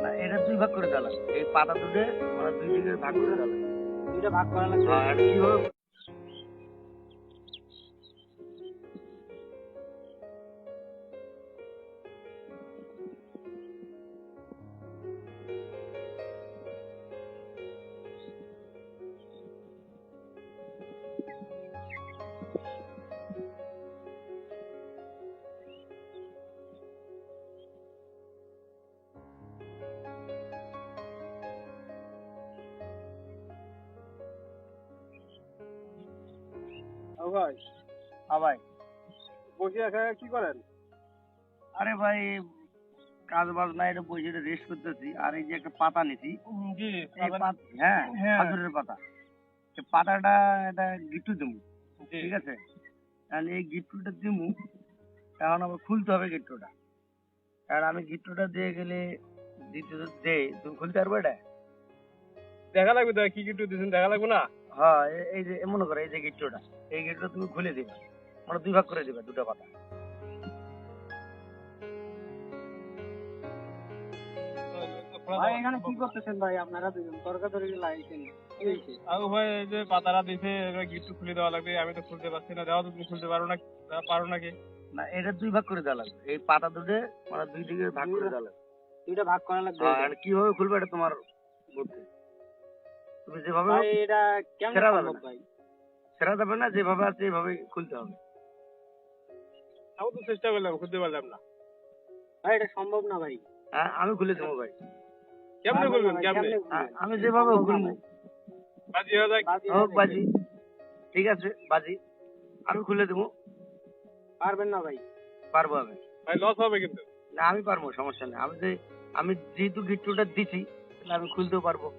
না, এটা দুই ভাগ করে দেওয়া লাগবে। এই পাতা দুটো মানে দুই দিকে ভাগ করে দেওয়া লাগবে। দুইটা ভাগ করা লাগবে। হ্যাঁ, এটা কিভাবে ও ভাই, ভাই? বসে একা কি করেন? আরে ভাই, কাজ বাজ নাই, এটা বসে রেস্ট করতেছি। আর এই যে একটা পাতা নিছি, জি, এই হ্যাঁ, হ্যাঁ। খেজুরের পাতা। এই পাতাটা এটা গিট্টু দেবো, জি। ঠিক আছে? তাহলে এই গিট্টুটা দিমু, এখন আবার খুলতে হবে গিট্টুটা। কারণ আমি গিট্টুটা দিয়ে গেলে দিতে দে, তুমি খুলতে পারবে এটা? দেখা লাগবে তো কি একটু দিছেন, দেখা লাগবে না? হ্যাঁ, এই যে মনে করো এই যে গিট্টুটা, এই গিট্টুটা তুমি খুলে দিবে, মানে দুই ভাগ করে দিবে দুটো পাতা। ভাই এখানে কি করতেছেন ভাই? আপনারা দুজন তর্কাতর্কি লাগাইছেন। কি হয়েছে? আগো ভাই এই যে পাতাটা দিছে এটা গিট্টু খুলে দেওয়া লাগবে, আমি তো খুলতে পারছি না। দাও তো, তুমি খুলতে পারো নাকি? না, এটা দুই ভাগ করে দেওয়া লাগবে। এই পাতা দুটো মানে দুই দিকে ভাগ করে দেওয়া লাগবে। দুইটা ভাগ করা লাগবে। আর কিভাবে খুলবে এটা তোমার বুদ্ধি। তুমি যেভাবে ভাই এটা কেমন ছেঁড়া যাবে সম্ভব না। ভাই? ছেড়া যাবে না, যেভাবে আছে এইভাবে খুলতে হবে। আমি তো চেষ্টা করলাম, খুলতে পারলাম না। ভাই এটা সম্ভব না ভাই। হ্যাঁ, আমি খুলে দেবো ভাই। কেমনে খুলবেন? কেমনে? আমি যেভাবে খুলবো। বাজি হয়ে যায়। হোক বাজি, ঠিক আছে বাজি, আমি খুলে দেবো। পারবেন না ভাই? পারবো আমি। ভাই লস হবে কিন্তু। না, আমি পারবো, সমস্যা নেই। আমি যেহেতু গিট্টুটা দিছি, তাহলে আমি খুলতেও পারবো।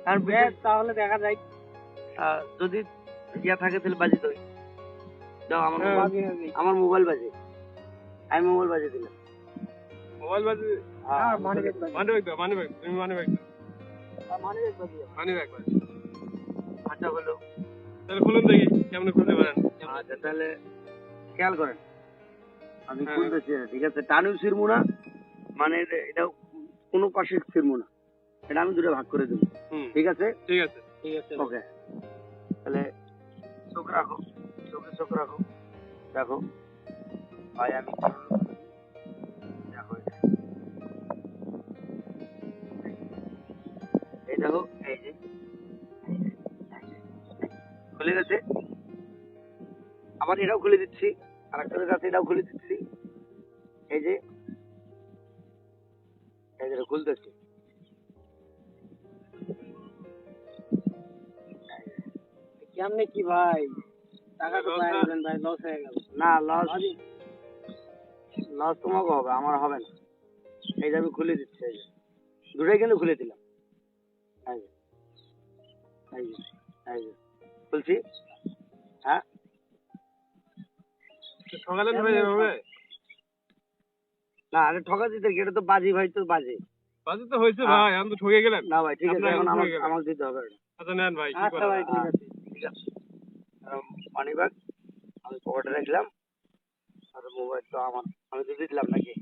আর তাহলে দেখা যায়। যদি ইয়া থাকে তাহলে বাজি তো দাও, আমার মোবাইল বাজে, আমি মোবাইল বাজে দিলাম। মোবাইল বাজি। হ্যাঁ, মানিব্যাগ দাও, মানিব্যাগ। তুমি মানিব্যাগ দাও। মানিব্যাগ বাজি। আচ্ছা হলো। তাহলে খুলুন দেখি কেমনে খুলতে পারেন। আচ্ছা তাহলে খেয়াল করেন, আমি হ্যাঁ। খুলতেছি না, ঠিক আছে? টানিও ছিড়বো না, মানে এটা কোনো পাশে ছিড়বো না, এটা আমি দুটো ভাগ করে দেবো, ঠিক আছে? ঠিক আছে, ঠিক আছে। ওকে, তাহলে চোখ রাখো, চোখে চোখ রাখো, দেখো ভাই আমি দেখো এই দেখো, এই যে খুলে গেছে। আবার এটাও খুলে দিচ্ছি, আর একটা আছে এটাও খুলে দিচ্ছি। এই যে এই যে খুলতেছি। কেমনে কি ভাই? টাকা তো পাইলেন ভাই, লস হয়ে গেল। না, লস তোমাকে হবে, আমার হবে না। এই যে আমি খুলে দিচ্ছি, এই যে দুটোই কিন্তু খুলে দিলাম। এই যে এই যে এই যে খুলছি। হ্যাঁ, সকালে ভাই হবে না আরে ঠকা দিতে কি, এটা তো বাজি ভাই, তো বাজি বাজি তো হয়েছে ভাই, আমি তো ঠকে গেলেন। না ভাই, ঠিক আছে, আপনার এখন ঠকে গেলেন। আমাকে দিতে হবে এটা। আচ্ছা নেন ভাই, কি আচ্ছা করা ভাই, যায়? ঠিক আছে। মানি ব্যাগ আমি পকেটে রাখলাম, আর মোবাইল তো আমার, আমি তো দিলাম নাকি?